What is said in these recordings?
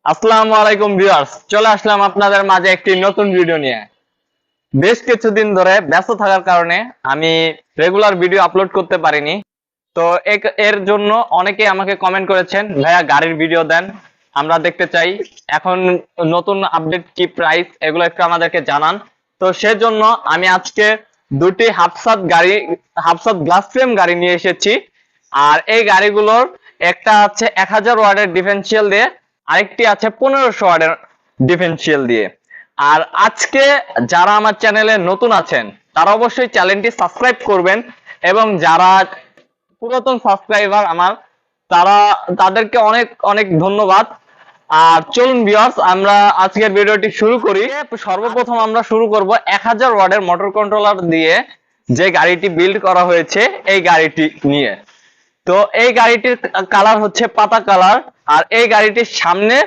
আসসালামু আলাইকুম ভিউয়ার্স, চলে আসলাম আপনাদের মাঝে একটি নতুন ভিডিও নিয়ে। বেশ কিছুদিন ধরে ব্যস্ত থাকার কারণে আমি রেগুলার ভিডিও আপলোড করতে পারিনি। তো এর জন্য অনেকে আমাকে কমেন্ট করেছেন, ভাইয়া গাড়ির ভিডিও দেন, আমরা দেখতে চাই। এখন নতুন আপডেট কি প্রাইস এগুলো একটু আমাদেরকে জানান। তো সেজন্য আমি আজকে দুটি হাফসাত গ্লাস ফ্রেম গাড়ি নিয়ে এসেছি। আর এই গাড়িগুলোর একটা আছে 1000 ওয়াটের ডিফারেন্সিয়াল দিয়ে, আরেকটি আছে 1500 ওয়াটের ডিফারেন্সিয়াল দিয়ে। আর আজকে যারা আমার চ্যানেলে নতুন আছেন তারা অবশ্যই চ্যানেলটি সাবস্ক্রাইব করবেন, এবং যারা পুরাতন সাবস্ক্রাইবার আমার তাদেরকে অনেক অনেক ধন্যবাদ। আর চলুন ভিউয়ার্স, আমরা আজকের ভিডিওটি শুরু করি। সর্বপ্রথম আমরা শুরু করব 1000 ওয়াটের মোটর কন্ট্রোলার দিয়ে যে গাড়িটি বিল্ড করা হয়েছে এই গাড়িটি নিয়ে। তো এই গাড়িটির কালার হচ্ছে পাতা কালার। আর এই গাড়িটির সামনে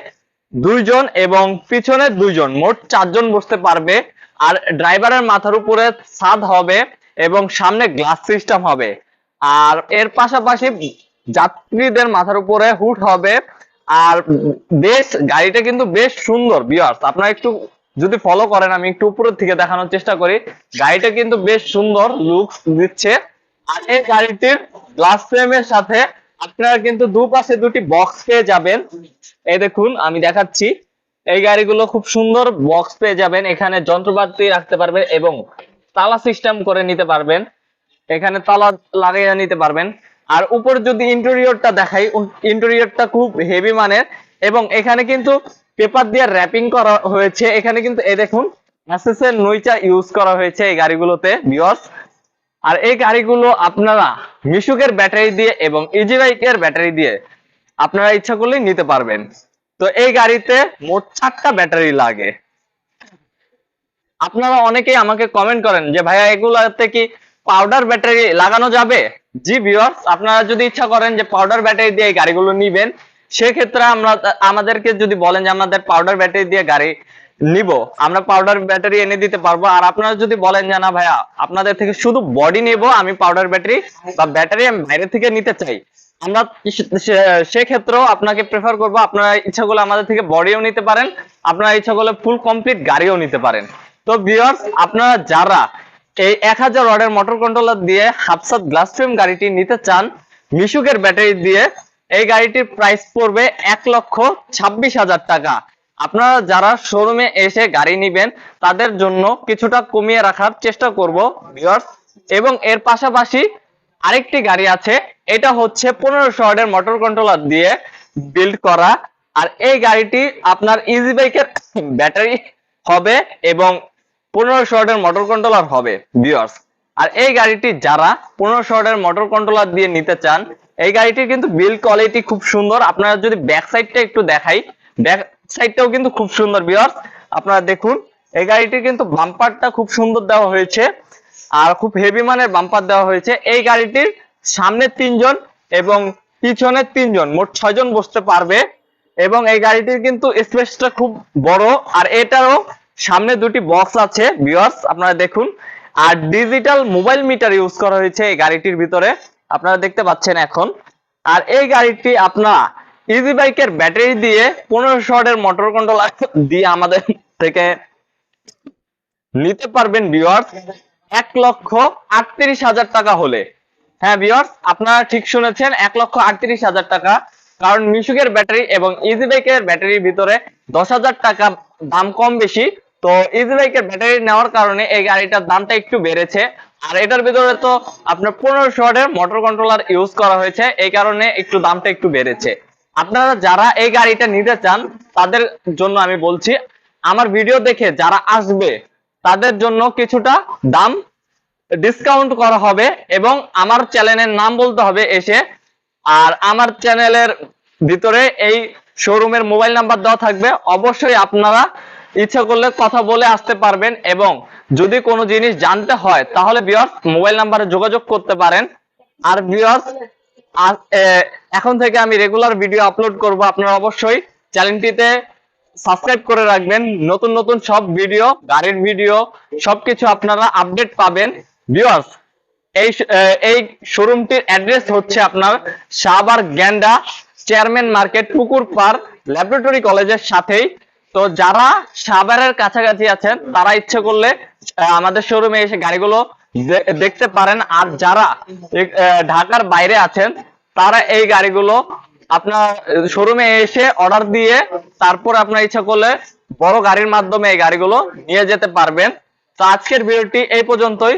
দুইজন এবং পিছনে দুইজন, মোট 4 জন বসতে পারবে। আর ড্রাইভারের মাথার উপরে ছাদ হবে এবং সামনে গ্লাস সিস্টেম হবে। আর এর পাশাপাশি যাত্রীদের মাথার উপরে হুড হবে। আর গাড়িটা কিন্তু বেশ সুন্দর ভিউয়ার্স, আপনারা একটু যদি ফলো করেন, আমি একটু উপরের থেকে দেখানোর চেষ্টা করি। গাড়িটা কিন্তু বেশ সুন্দর লুকস দিচ্ছে। আর এই গাড়িটির গ্লাস ফ্রেমের সাথে আপনারা কিন্তু দুপাশে দুটি বক্স পেয়ে যাবেন। এই দেখুন, আমি দেখাচ্ছি। এই গাড়িগুলো খুব সুন্দর বক্স পেয়ে যাবেন, এখানে যন্ত্রপাতি রাখতে পারবেন এবং তালা সিস্টেম করে নিতে পারবেন, এখানে তালা লাগিয়ে নিতে পারবেন। আর উপর যদি ইন্টেরিয়রটা দেখাই, ইন্টেরিয়রটা খুব হেভি মানের, এবং এখানে কিন্তু পেপার দিয়ে র্যাপিং করা হয়েছে। এখানে কিন্তু এই দেখুন এসএস এর নইচা ইউজ করা হয়েছে এই গাড়িগুলোতে ভিউয়ার্স। আর এই গাড়িগুলো আপনারা মিশুকের ব্যাটারি দিয়ে এবং ইজি বাইকের ব্যাটারি দিয়ে আপনারা ইচ্ছা করলেই নিতে পারবেন। তো এই গাড়িতে মোট 4টা ব্যাটারি লাগে। আপনারা অনেকেই আমাকে কমেন্ট করেন যে ভাইয়া এগুলাতে কি পাউডার ব্যাটারি লাগানো যাবে? জি ভিউয়ার্স, আপনারা যদি ইচ্ছা করেন যে পাউডার ব্যাটারি দিয়ে এই গাড়িগুলো নিবেন, সেক্ষেত্রে আমাদেরকে যদি বলেন যে আমাদের পাউডার ব্যাটারি দিয়ে গাড়ি নিব, আমরা পাউডার ব্যাটারি এনে দিতে পারবো। আর আপনারা যদি বলেন যে না ভাইয়া আপনাদের থেকে শুধু বডি নেব, আমি পাউডার ব্যাটারি বা ব্যাটারি আমি বাইরে থেকে নিতে চাই, আমরা সেক্ষেত্রেও আপনাকে প্রেফার করবো। আপনারা ইচ্ছা করলে আমাদের থেকে বডিও নিতে পারেন, আপনারা ইচ্ছা করলে ফুল কমপ্লিট গাড়িও নিতে পারেন। তো ভিউয়ার্স, আপনারা যারা এই 1000 ওয়াটের মোটর কন্ট্রোলার দিয়ে হাফসাত গ্লাস ফ্রেম গাড়িটি নিতে চান মিশুকের ব্যাটারি দিয়ে, এই গাড়িটির প্রাইস পড়বে 1,26,000 টাকা। আপনারা যারা শোরুমে এসে গাড়ি নিবেন তাদের জন্য কিছুটা কমিয়ে রাখার চেষ্টা করব ভিউয়ার্স। এবং এর পাশাপাশি আরেকটি গাড়ি আছে, এটা হচ্ছে 1500 ওয়াটের মোটর কন্ট্রোলার দিয়ে বিল্ড করা। আর এই গাড়িটি আপনার ইজি বাইকের ব্যাটারি হবে এবং 1500 ওয়াটের মোটর কন্ট্রোলার হবে ভিউয়ার্স। আর এই গাড়িটি যারা 1500 ওয়াটের মোটর কন্ট্রোলার দিয়ে নিতে চান, এই গাড়িটির কিন্তু বিল্ড কোয়ালিটি খুব সুন্দর। আপনারা যদি ব্যাক সাইডটা একটু দেখাই, ব্যাক সাইডটাও কিন্তু খুব সুন্দর ভিউয়ার্স। আপনারা দেখুন, এই গাড়িটির কিন্তু বাম্পারটা খুব সুন্দর দেওয়া হয়েছে, আর খুব হেভি মানের বাম্পার দেওয়া হয়েছে। এই গাড়িটির সামনে 3 জন এবং পিছনে 3 জন, মোট 6 জন বসতে পারবে। এবং এই গাড়িটির কিন্তু স্পেসটা খুব বড়। আর এটারও সামনে দুটি বক্স আছে ভিউয়ার্স, আপনারা দেখুন। আর ডিজিটাল মোবাইল মিটার ইউজ করা হয়েছে এই গাড়িটির ভিতরে, আপনারা দেখতে পাচ্ছেন এখন। আর এই গাড়িটি আপনারা ইজি বাইকের ব্যাটারি দিয়ে 1500 ওয়াটের মোটর কন্ট্রোলার দিয়ে আমাদের থেকে নিতে পারবেন ভিউয়ার্স 1,38,000 টাকা হলে। হ্যাঁ ভিউয়ার্স, আপনারা ঠিক শুনেছেন, 1,38,000 টাকা। কারণ মিশুকের ব্যাটারি এবং ইজি বাইকের ব্যাটারির ভিতরে 10,000 টাকা দাম কম বেশি। তো ইজি বাইকের ব্যাটারি নেওয়ার কারণে এই গাড়িটার দামটা একটু বেড়েছে। আর এটার ভিতরে তো আপনার 1500 ওয়াটের মোটর কন্ট্রোলার ইউজ করা হয়েছে, এই কারণে একটু দামটা একটু বেড়েছে। আপনারা যারা এই গাড়িটা নিতে চান তাদের জন্য আমি বলছি, আমার ভিডিও দেখে যারা আসবে তাদের জন্য কিছুটা দাম ডিসকাউন্ট করা হবে, এবং আমার চ্যানেলের নাম বলতে হবে এসে। আর আমার চ্যানেলের ভিতরে এই শোরুমের মোবাইল নাম্বার দেওয়া থাকবে, অবশ্যই আপনারা ইচ্ছা করলে কথা বলে আসতে পারবেন। এবং যদি কোনো জিনিস জানতে হয় তাহলে ভিউয়ার্স মোবাইল নাম্বারে যোগাযোগ করতে পারেন। আর ভিউয়ার্স, এখন থেকে আমি রেগুলার ভিডিও আপলোড করব, আপনারা অবশ্যই চ্যানেলটিতে সাবস্ক্রাইব করে রাখবেন। নতুন নতুন সব ভিডিও, গাড়ির ভিডিও সবকিছু আপনারা আপডেট পাবেন ভিউয়ার্স। এই শোরুমটির অ্যাড্রেস হচ্ছে আপনার শাহবাগ গ্যান্ডা চেয়ারম্যান মার্কেট পুকুর পার ল্যাবরেটরি কলেজের সাথেই। তো যারা সাভারের কাছাকাছি আছেন তারা ইচ্ছে করলে আমাদের শোরুমে এসে গাড়িগুলো দেখতে পারেন। আর যারা ঢাকার বাইরে আছেন তারা এই গাড়িগুলো আপনার শোরুমে এসে অর্ডার দিয়ে তারপর আপনার ইচ্ছা করলে বড় গাড়ির মাধ্যমে এই গাড়িগুলো নিয়ে যেতে পারবেন। তো আজকের ভিডিওটি এই পর্যন্তই।